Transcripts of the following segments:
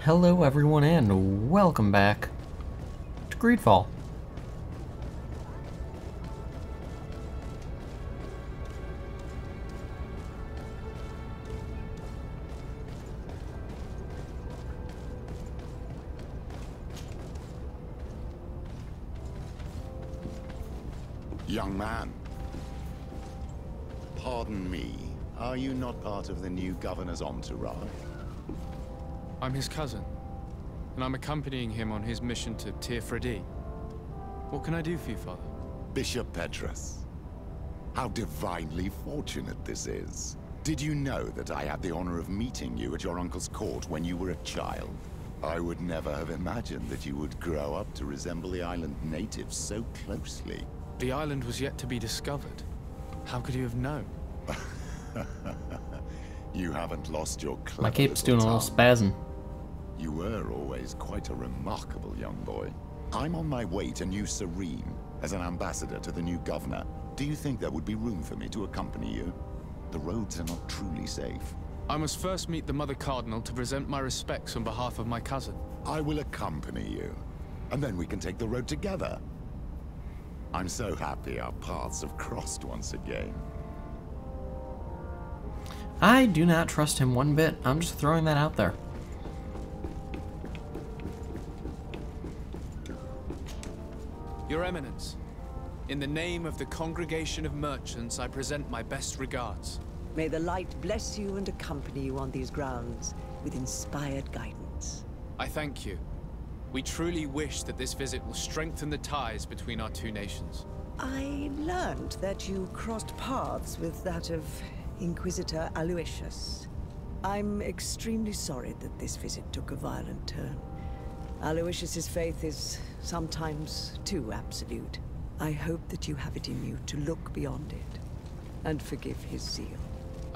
Hello everyone and welcome back to GreedFall. Young man, pardon me, are you not part of the new governor's entourage? I'm his cousin, and I'm accompanying him on his mission to Tir-Fredi. What can I do for you, Father? Bishop Petrus. How divinely fortunate this is. Did you know that I had the honor of meeting you at your uncle's court when you were a child? I would never have imagined that you would grow up to resemble the island natives so closely. The island was yet to be discovered. How could you have known? You haven't lost your clever My cape's little doing a little tongue. spazzing. You were always quite a remarkable young boy. I'm on my way to New Serene as an ambassador to the new governor. Do you think there would be room for me to accompany you? The roads are not truly safe. I must first meet the Mother Cardinal to present my respects on behalf of my cousin. I will accompany you, and then we can take the road together. I'm so happy our paths have crossed once again. I do not trust him one bit. I'm just throwing that out there. Your Eminence, in the name of the Congregation of Merchants, I present my best regards. May the light bless you and accompany you on these grounds with inspired guidance. I thank you. We truly wish that this visit will strengthen the ties between our two nations. I learned that you crossed paths with that of Inquisitor Aloysius. I'm extremely sorry that this visit took a violent turn. Aloysius's faith is sometimes too absolute. I hope that you have it in you to look beyond it and forgive his zeal.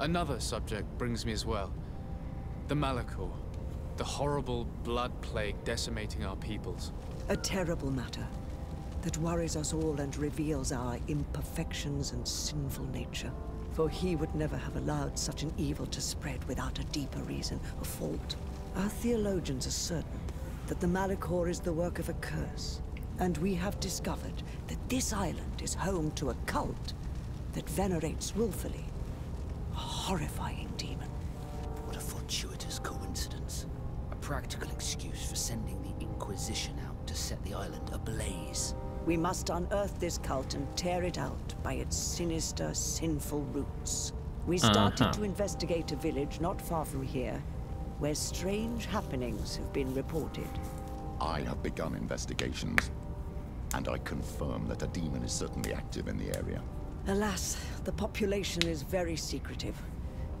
Another subject brings me as well. The Malachor. The horrible blood plague decimating our peoples. A terrible matter that worries us all and reveals our imperfections and sinful nature. For he would never have allowed such an evil to spread without a deeper reason, a fault. Our theologians are certain that the Malachor is the work of a curse, and we have discovered that this island is home to a cult that venerates willfully a horrifying demon. What a fortuitous coincidence. A practical excuse for sending the Inquisition out to set the island ablaze. We must unearth this cult and tear it out by its sinister, sinful roots. We started to investigate a village not far from here, where strange happenings have been reported. I have begun investigations, and I confirm that a demon is certainly active in the area. Alas, the population is very secretive,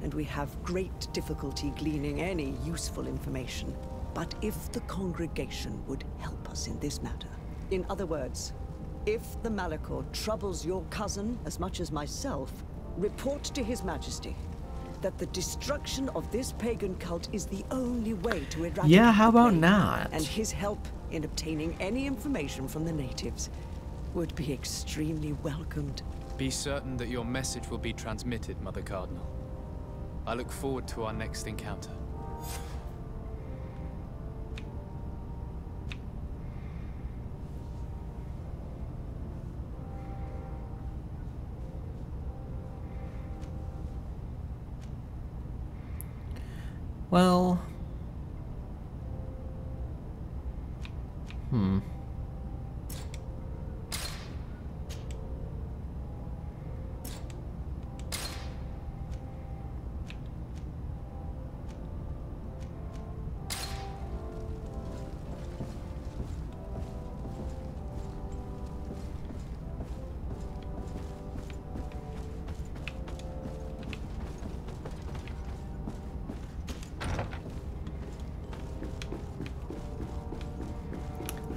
and we have great difficulty gleaning any useful information. But if the congregation would help us in this matter, in other words, if the Malachor troubles your cousin as much as myself, report to His Majesty that the destruction of this pagan cult is the only way to eradicate Yeah, how the about plague, not? and his help in obtaining any information from the natives would be extremely welcomed. Be certain that your message will be transmitted, Mother Cardinal. I look forward to our next encounter. Well...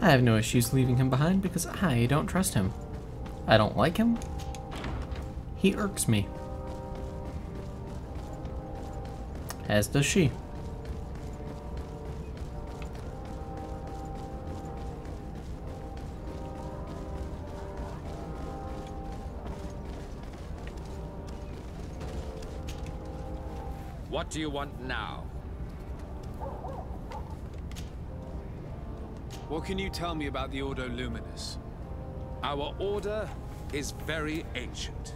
I have no issues leaving him behind because I don't trust him. I don't like him. He irks me. As does she. What do you want now? What can you tell me about the Ordo Luminous? Our order is very ancient.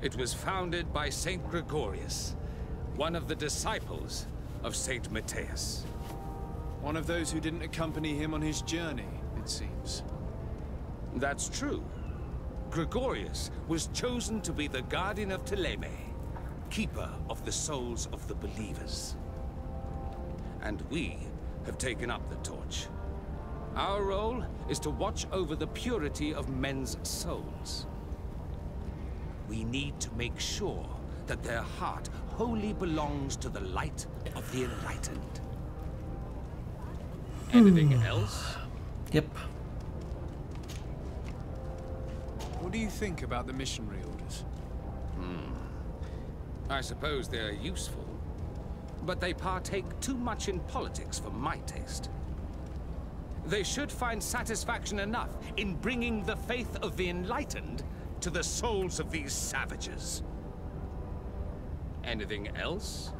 It was founded by Saint Gregorius, one of the disciples of Saint Matthias. One of those who didn't accompany him on his journey, it seems. That's true. Gregorius was chosen to be the guardian of Thélème, keeper of the souls of the believers. And we have taken up the torch. Our role is to watch over the purity of men's souls. We need to make sure that their heart wholly belongs to the light of the enlightened. Anything else? Yep. What do you think about the missionary orders? I suppose they're useful, but they partake too much in politics for my taste. They should find satisfaction enough in bringing the faith of the enlightened to the souls of these savages. Anything else?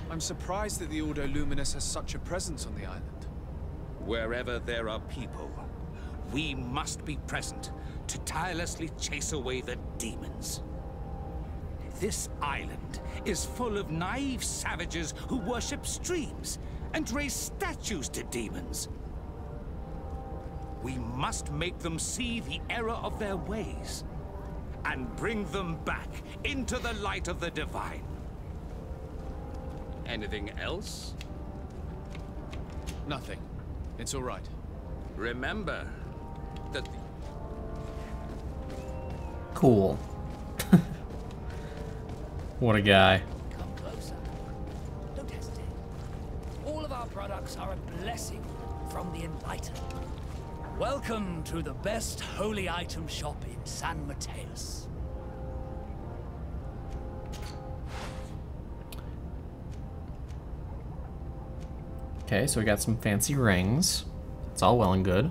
I'm surprised that the Ordo Luminous has such a presence on the island. Wherever there are people, we must be present to tirelessly chase away the demons. This island is full of naive savages who worship streams and raise statues to demons. We must make them see the error of their ways and bring them back into the light of the divine. Anything else? Nothing. It's all right. Remember that the Cool. What a guy. Come closer. Don't hesitate. All of our products are a blessing from the enlightened. Welcome to the best holy item shop in San Mateus. Okay, so we got some fancy rings. It's all well and good.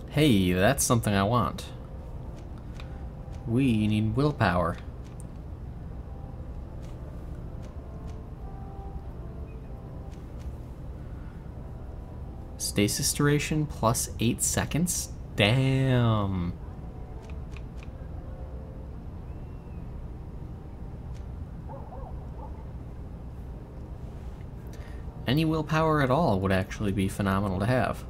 Hey, that's something I want. We need willpower. Stasis duration plus 8 seconds? Damn. Any willpower at all would actually be phenomenal to have.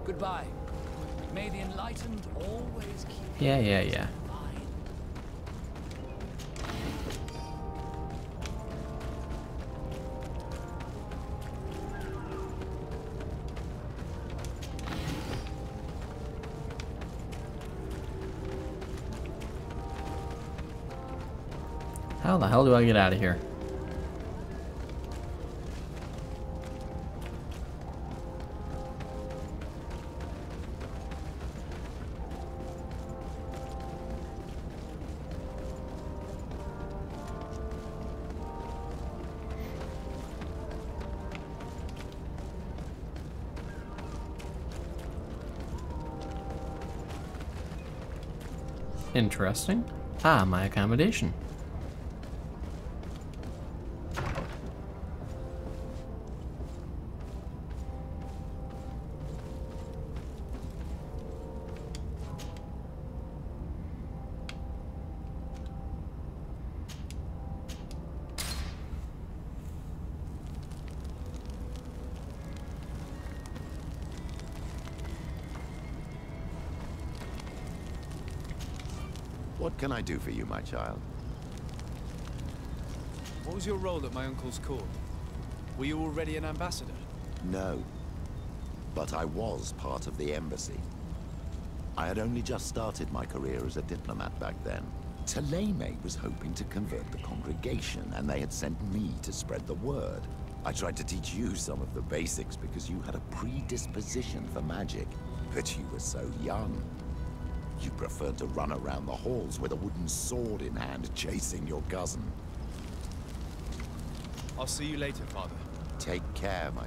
Goodbye. May the enlightened always keep Yeah. in mind. How the hell do I get out of here? Interesting. Ah, my accommodation. What can I do for you, my child? What was your role at my uncle's court? Were you already an ambassador? No. But I was part of the embassy. I had only just started my career as a diplomat back then. Thélème was hoping to convert the congregation, and they had sent me to spread the word. I tried to teach you some of the basics because you had a predisposition for magic, but you were so young. You preferred to run around the halls with a wooden sword in hand, chasing your cousin. I'll see you later, Father. Take care, my...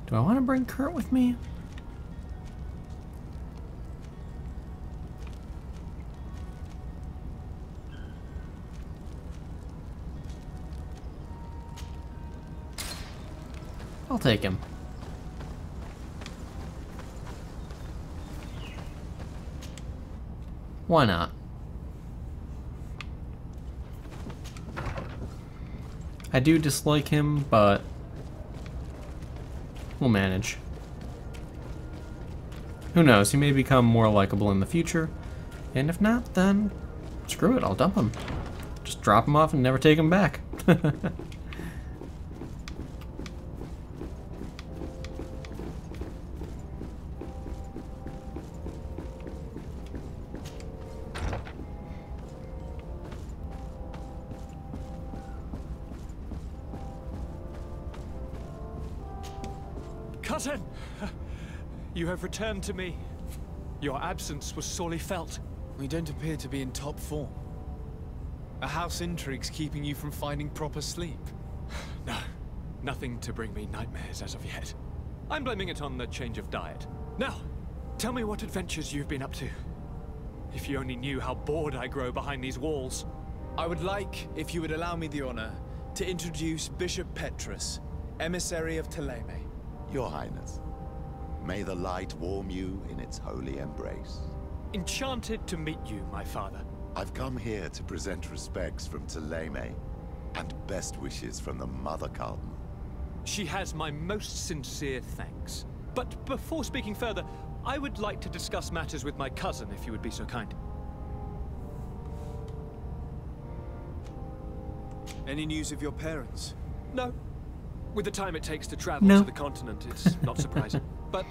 Do I want to bring Kurt with me? I'll take him. Why not? I do dislike him, but we'll manage. Who knows, he may become more likable in the future, and if not, then screw it, I'll dump him. Just drop him off and never take him back. Cousin! You have returned to me. Your absence was sorely felt. We don't appear to be in top form. A house intrigue's keeping you from finding proper sleep. No, nothing to bring me nightmares as of yet. I'm blaming it on the change of diet. Now, tell me what adventures you've been up to. If you only knew how bored I grow behind these walls. I would like, if you would allow me the honor, to introduce Bishop Petrus, emissary of Thélème. Your Highness, may the light warm you in its holy embrace. Enchanted to meet you, my father. I've come here to present respects from Thélème, and best wishes from the Mother Cardinal. She has my most sincere thanks. But before speaking further, I would like to discuss matters with my cousin, if you would be so kind. Any news of your parents? No. With the time it takes to travel No. to the continent, it's not surprising. But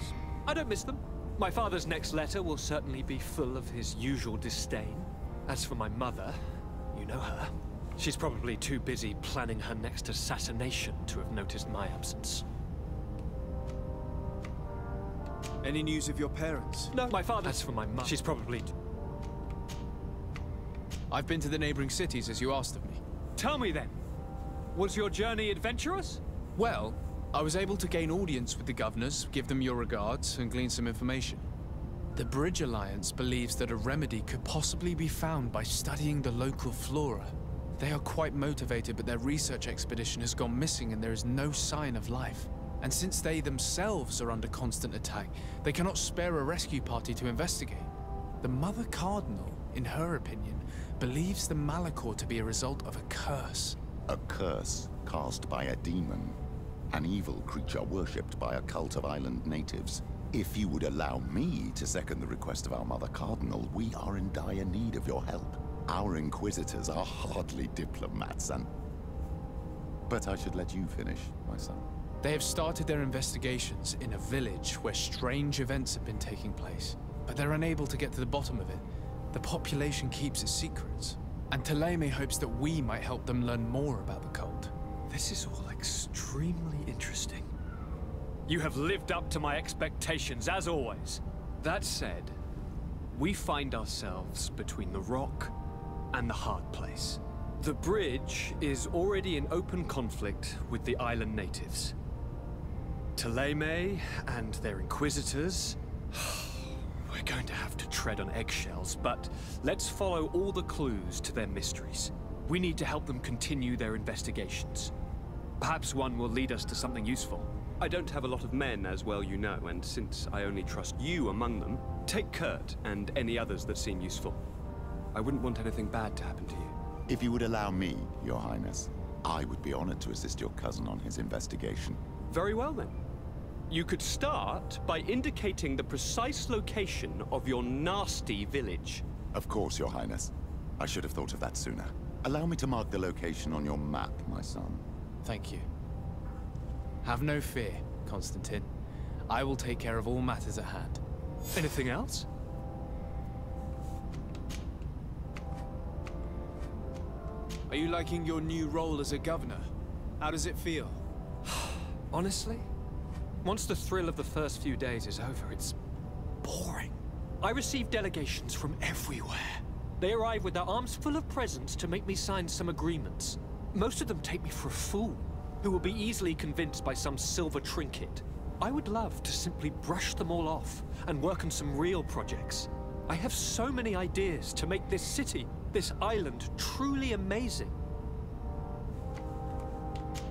I don't miss them. My father's next letter will certainly be full of his usual disdain. As for my mother, you know her. She's probably too busy planning her next assassination to have noticed my absence. Any news of your parents? No, my father... As for my mother, she's probably... I've been to the neighboring cities as you asked of me. Tell me then, was your journey adventurous? Well, I was able to gain audience with the governors, give them your regards, and glean some information. The Bridge Alliance believes that a remedy could possibly be found by studying the local flora. They are quite motivated, but their research expedition has gone missing and there is no sign of life. And since they themselves are under constant attack, they cannot spare a rescue party to investigate. The Mother Cardinal, in her opinion, believes the Malachor to be a result of a curse. A curse cast by a demon. An evil creature worshipped by a cult of island natives. If you would allow me to second the request of our Mother Cardinal, we are in dire need of your help. Our Inquisitors are hardly diplomats, and... But I should let you finish, my son. They have started their investigations in a village where strange events have been taking place, but they're unable to get to the bottom of it. The population keeps its secrets, and Thélème hopes that we might help them learn more about the cult. This is all extremely interesting. You have lived up to my expectations, as always. That said, we find ourselves between the rock and the hard place. The bridge is already in open conflict with the island natives. Thélème and their Inquisitors... We're going to have to tread on eggshells, but let's follow all the clues to their mysteries. We need to help them continue their investigations. Perhaps one will lead us to something useful. I don't have a lot of men, as well you know, and since I only trust you among them, take Kurt and any others that seem useful. I wouldn't want anything bad to happen to you. If you would allow me, Your Highness, I would be honored to assist your cousin on his investigation. Very well then. You could start by indicating the precise location of your nasty village. Of course, Your Highness. I should have thought of that sooner. Allow me to mark the location on your map, my son. Thank you. Have no fear, Constantine. I will take care of all matters at hand. Anything else? Are you liking your new role as a governor? How does it feel? Honestly, once the thrill of the first few days is over, it's boring. I receive delegations from everywhere. They arrive with their arms full of presents to make me sign some agreements. Most of them take me for a fool, who will be easily convinced by some silver trinket. I would love to simply brush them all off and work on some real projects. I have so many ideas to make this city, this island, truly amazing.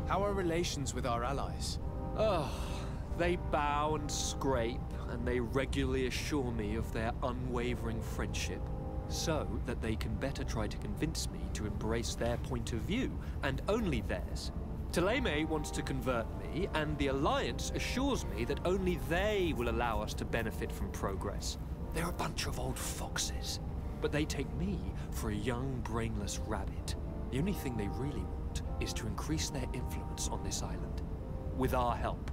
How are relations with our allies? Oh, they bow and scrape, and they regularly assure me of their unwavering friendship, so that they can better try to convince me to embrace their point of view, and only theirs. Thélème wants to convert me, and the Alliance assures me that only they will allow us to benefit from progress. They're a bunch of old foxes, but they take me for a young, brainless rabbit. The only thing they really want is to increase their influence on this island, with our help.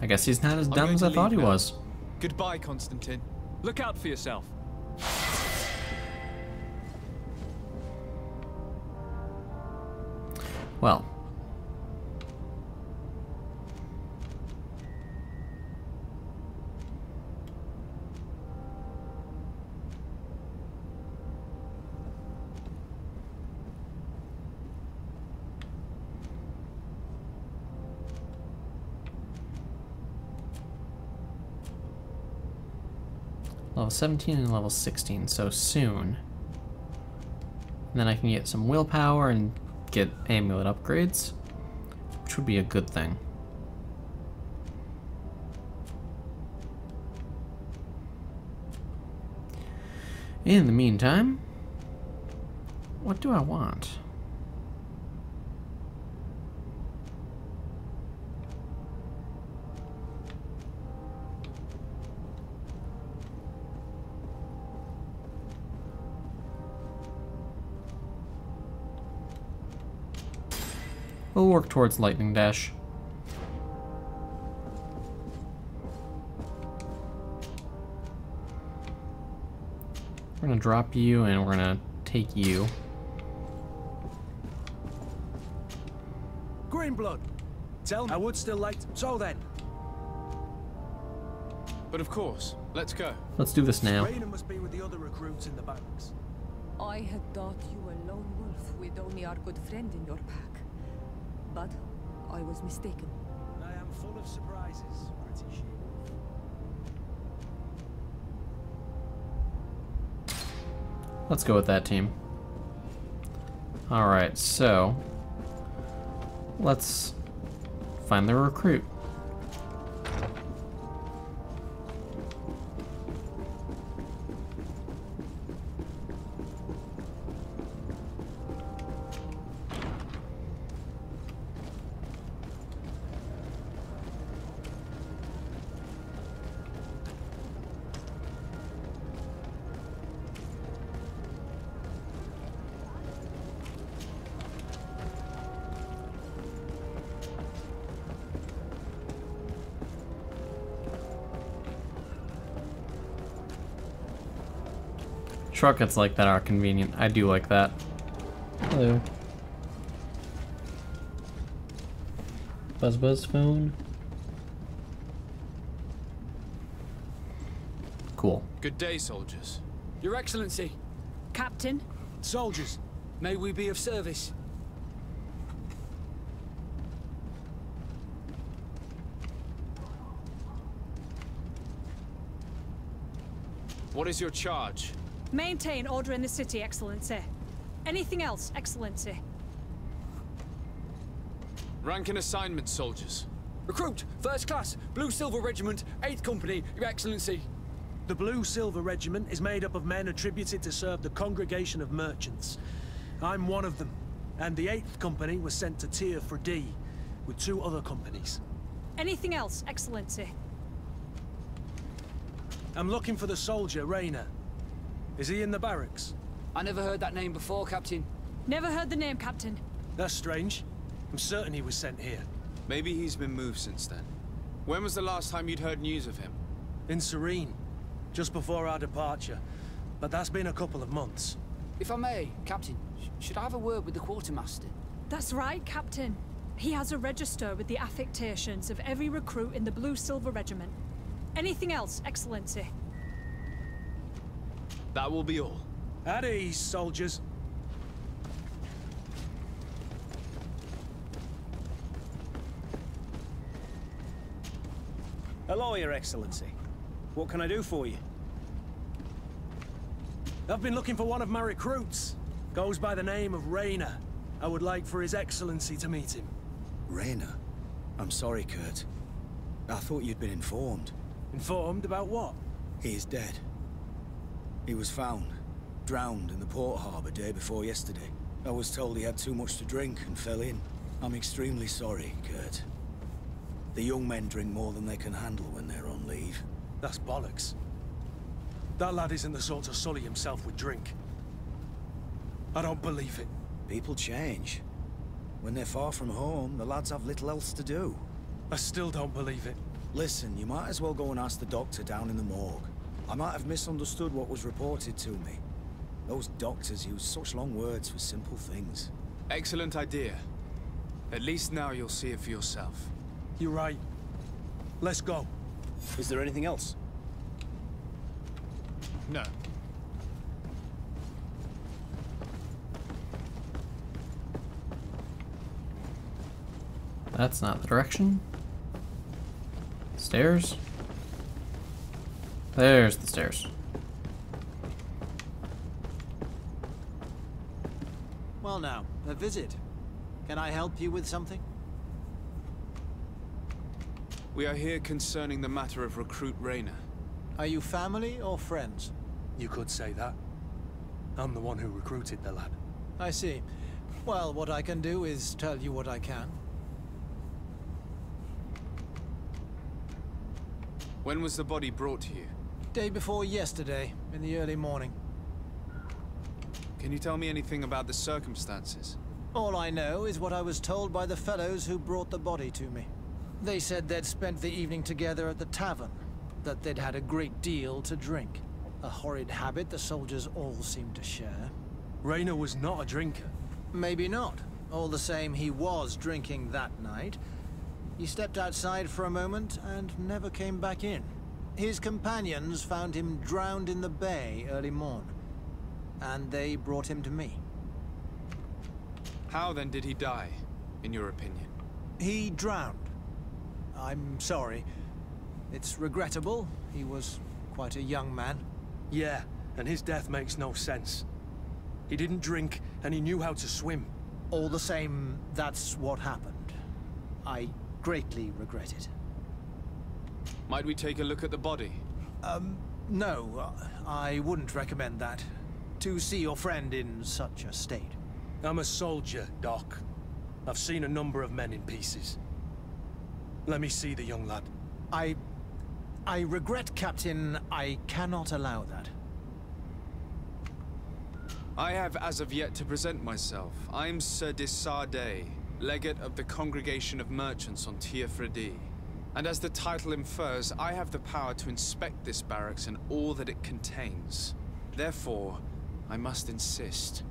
I guess he's not as dumb as I thought he was. Goodbye, Constantine. Look out for yourself. Well. Level 17 and level 16, so soon. And then I can get some willpower and get amulet upgrades, which would be a good thing. In the meantime, what do I want? We'll work towards Lightning Dash. We're gonna drop you and we're gonna take you. Greenblood! Tell me, I would still like to. So then. But of course, let's go. Let's do this now. Raina must be with the other recruits in the barracks. I had thought you were a lone wolf with only our good friend in your pack. But I was mistaken. I am full of surprises, pretty she-wolf. Let's go with that team. Alright, so let's find the recruit. Shortcuts like that are convenient. I do like that. Hello. Buzz phone. Cool. Good day, soldiers. Your Excellency. Captain? Soldiers, May we be of service? What is your charge? Maintain order in the city, Excellency. Anything else, Excellency? Rank and assignment, soldiers. Recruit, first class, Blue Silver Regiment, 8th Company, Your Excellency. the Blue Silver Regiment is made up of men attributed to serve the Congregation of Merchants. I'm one of them, And the 8th Company was sent to Tier 4D with 2 other companies. Anything else, Excellency? I'm looking for the soldier, Rayner. Is he in the barracks? I never heard that name before, Captain. Never heard the name, Captain. That's strange. I'm certain he was sent here. Maybe he's been moved since then. When was the last time you'd heard news of him? In Serene, just before our departure. But that's been a couple of months. If I may, Captain, should I have a word with the quartermaster? That's right, Captain. He has a register with the affectations of every recruit in the Blue-Silver Regiment. Anything else, Excellency? That will be all. At ease, soldiers. Hello, Your Excellency. What can I do for you? I've been looking for one of my recruits. Goes by the name of Rayner. I would like for His Excellency to meet him. Rayner? I'm sorry, Kurt. I thought you'd been informed. Informed about what? He is dead. He was found, drowned in the port harbour day before yesterday. I was told he had too much to drink and fell in. I'm extremely sorry, Kurt. The young men drink more than they can handle when they're on leave. That's bollocks. That lad isn't the sort to sully himself with drink. I don't believe it. People change. When they're far from home, the lads have little else to do. I still don't believe it. Listen, you might as well go and ask the doctor down in the morgue. I might have misunderstood what was reported to me. Those doctors use such long words for simple things. Excellent idea. At least now you'll see it for yourself. You're right. Let's go. Is there anything else? No. That's not the direction. Stairs. There's the stairs. Well now, a visit. Can I help you with something? We are here concerning the matter of recruit Rayner. Are you family or friends? You could say that. I'm the one who recruited the lad. I see. Well, what I can do is tell you what I can. When was the body brought to you? Day before yesterday, in the early morning. Can you tell me anything about the circumstances? All I know is what I was told by the fellows who brought the body to me. They said they'd spent the evening together at the tavern, that they'd had a great deal to drink. A horrid habit the soldiers all seemed to share. Rayner was not a drinker. Maybe not. All the same, he was drinking that night. He stepped outside for a moment and never came back in. His companions found him drowned in the bay early morn, and they brought him to me. How then did he die, in your opinion? He drowned. I'm sorry. It's regrettable. He was quite a young man. Yeah, and his death makes no sense. He didn't drink, and he knew how to swim. All the same, that's what happened. I greatly regret it. Might we take a look at the body? No, I wouldn't recommend that. To see your friend in such a state. I'm a soldier, Doc. I've seen a number of men in pieces. Let me see the young lad. I regret, Captain, I cannot allow that. I have as of yet to present myself. I'm Sir Desardet, legate of the Congregation of Merchants on Tier 4D. And as the title infers, I have the power to inspect this barracks and all that it contains. Therefore, I must insist.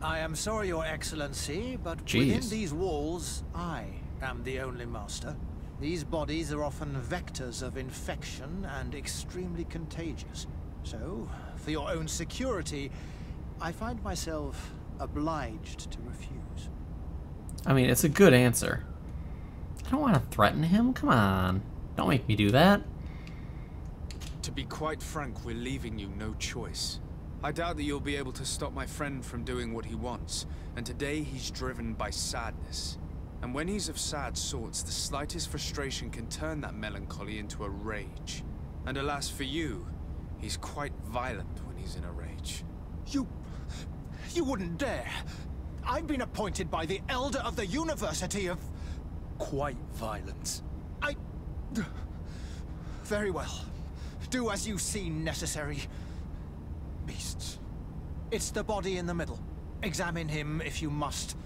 I am sorry, Your Excellency, but Jeez. within these walls, I am the only master. These bodies are often vectors of infection and extremely contagious. So, for your own security, I find myself obliged to refuse. I mean, it's a good answer. I don't want to threaten him. Come on. Don't make me do that. To be quite frank, we're leaving you no choice. I doubt that you'll be able to stop my friend from doing what he wants, and today he's driven by sadness. And when he's of sad sorts, the slightest frustration can turn that melancholy into a rage. And alas for you, he's quite violent when he's in a rage. You wouldn't dare! I've been appointed by the Elder of the University of... Quite violent. Very well. Do as you see necessary. Beasts. It's the body in the middle. Examine him if you must.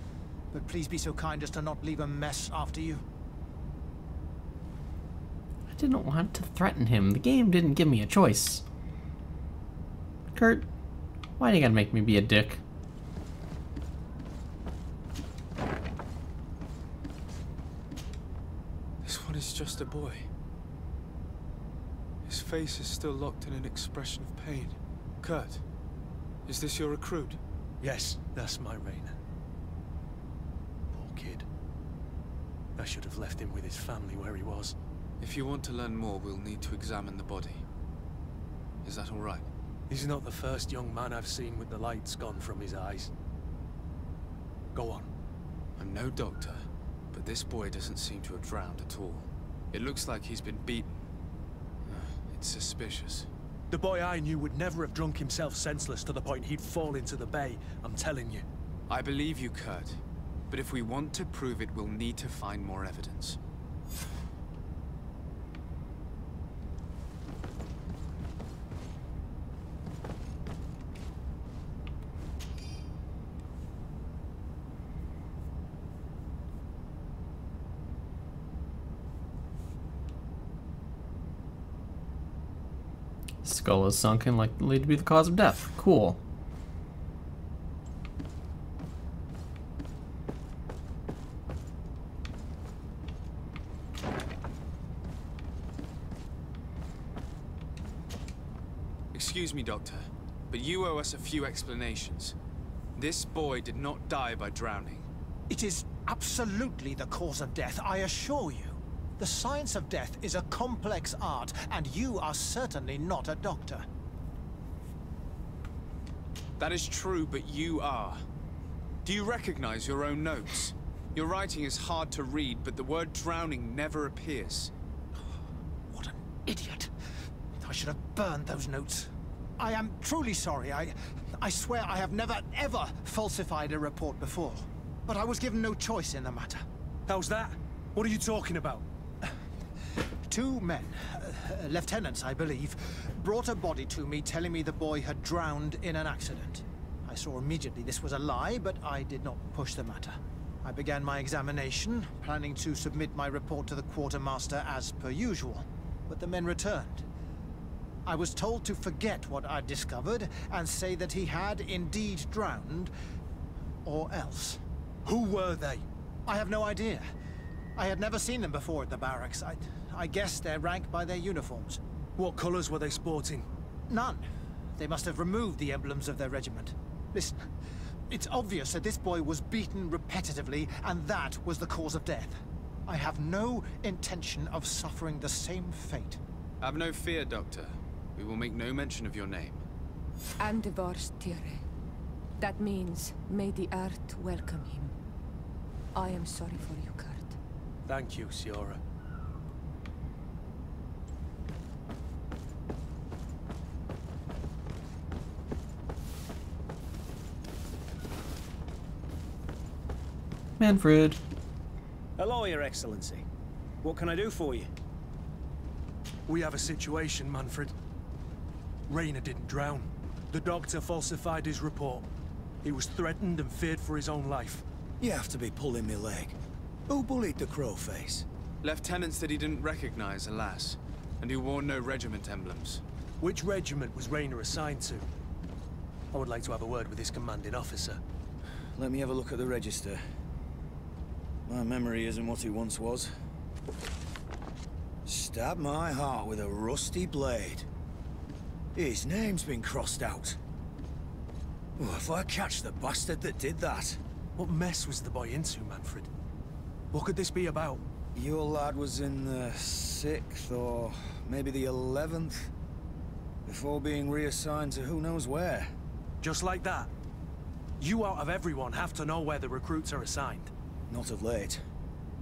But please be so kind as to not leave a mess after you. I didn't want to threaten him. The game didn't give me a choice. Kurt, why do you gotta make me be a dick? This one is just a boy. His face is still locked in an expression of pain. Kurt, is this your recruit? Yes, that's my Rainer. Poor kid. I should have left him with his family where he was. If you want to learn more, we'll need to examine the body. Is that all right? He's not the first young man I've seen with the lights gone from his eyes. Go on. I'm no doctor, but this boy doesn't seem to have drowned at all. It looks like he's been beaten. It's suspicious. The boy I knew would never have drunk himself senseless to the point he'd fall into the bay, I'm telling you. I believe you, Kurt. But if we want to prove it, we'll need to find more evidence. Skull is sunken, likely to be the cause of death. Cool. Excuse me, Doctor, but you owe us a few explanations. This boy did not die by drowning. It is absolutely the cause of death, I assure you. The science of death is a complex art, and you are certainly not a doctor. That is true, but you are. Do you recognize your own notes? Your writing is hard to read, but the word drowning never appears. What an idiot. I should have burned those notes. I am truly sorry. I swear I have never, ever falsified a report before. But I was given no choice in the matter. How's that? What are you talking about? Two men, lieutenants I believe, brought a body to me telling me the boy had drowned in an accident. I saw immediately this was a lie, but I did not push the matter. I began my examination, planning to submit my report to the quartermaster as per usual, but the men returned. I was told to forget what I'd discovered and say that he had indeed drowned, or else. Who were they? I have no idea. I had never seen them before at the barracks. I guessed their rank by their uniforms. What colors were they sporting? None. They must have removed the emblems of their regiment. Listen, it's obvious that this boy was beaten repetitively, and that was the cause of death. I have no intention of suffering the same fate. Have no fear, Doctor. We will make no mention of your name. Andevars Tire. That means, may the earth welcome him. I am sorry for you, Kurt. Thank you, Siora. Manfred. Hello, Your Excellency. What can I do for you? We have a situation, Manfred. Rainer didn't drown. The doctor falsified his report. He was threatened and feared for his own life. You have to be pulling me leg. Who bullied the crowface? Lieutenants that he didn't recognize, alas, and who wore no regiment emblems. Which regiment was Rainer assigned to? I would like to have a word with his commanding officer. Let me have a look at the register. My memory isn't what it once was. Stab my heart with a rusty blade. His name's been crossed out. Oh, if I catch the bastard that did that. What mess was the boy into, Manfred? What could this be about? Your lad was in the 6th or maybe the 11th, before being reassigned to who knows where. Just like that? You out of everyone have to know where the recruits are assigned. Not of late.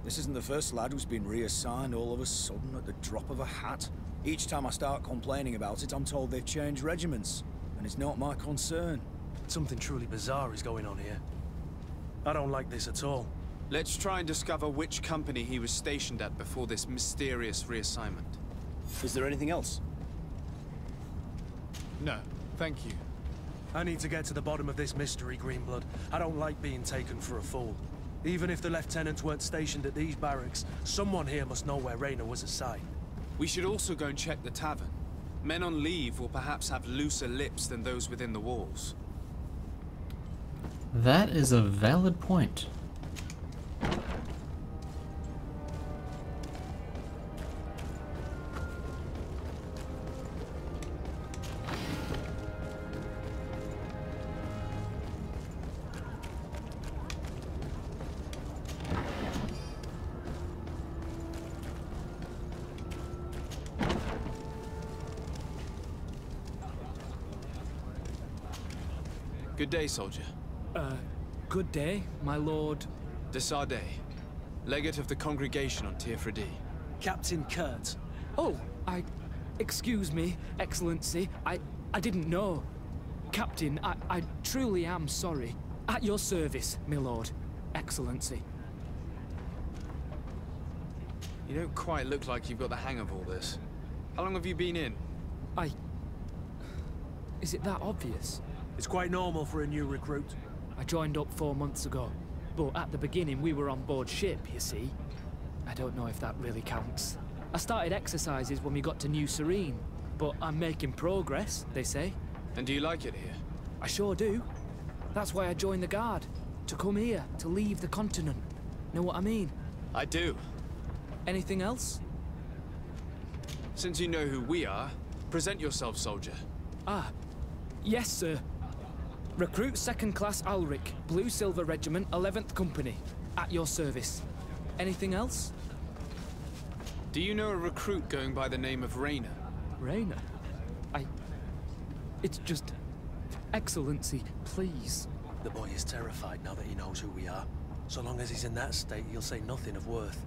This isn't the first lad who's been reassigned all of a sudden at the drop of a hat. Each time I start complaining about it, I'm told they've changed regiments, and it's not my concern. Something truly bizarre is going on here. I don't like this at all. Let's try and discover which company he was stationed at before this mysterious reassignment. Is there anything else? No, thank you. I need to get to the bottom of this mystery, Greenblood. I don't like being taken for a fool. Even if the lieutenants weren't stationed at these barracks, someone here must know where Raynor was assigned. We should also go and check the tavern. Men on leave will perhaps have looser lips than those within the walls. That is a valid point. Good day, soldier. Good day, my lord. De Sardet, legate of the congregation on Teofredi. Captain Kurt. Oh, excuse me, Excellency. I didn't know. Captain, I truly am sorry. At your service, my lord. Excellency. You don't quite look like you've got the hang of all this. How long have you been in? Is it that obvious? It's quite normal for a new recruit. I joined up 4 months ago, but at the beginning we were on board ship, you see. I don't know if that really counts. I started exercises when we got to New Serene, but I'm making progress, they say. And do you like it here? I sure do. That's why I joined the Guard. To come here, to leave the continent. Know what I mean? I do. Anything else? Since you know who we are, present yourself, soldier. Yes, sir. Recruit 2nd Class Alric, Blue Silver Regiment, 11th Company. At your service. Anything else? Do you know a recruit going by the name of Raynor? Raynor? It's just... Excellency, please. The boy is terrified now that he knows who we are. So long as he's in that state, he'll say nothing of worth.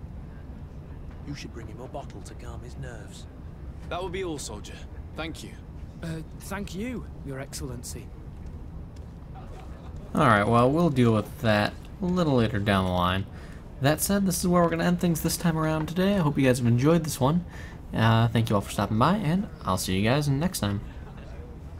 You should bring him a bottle to calm his nerves. That will be all, soldier. Thank you. Thank you, Your Excellency. Alright, well, we'll deal with that a little later down the line. That said, this is where we're going to end things this time around today. I hope you guys have enjoyed this one. Thank you all for stopping by, and I'll see you guys next time.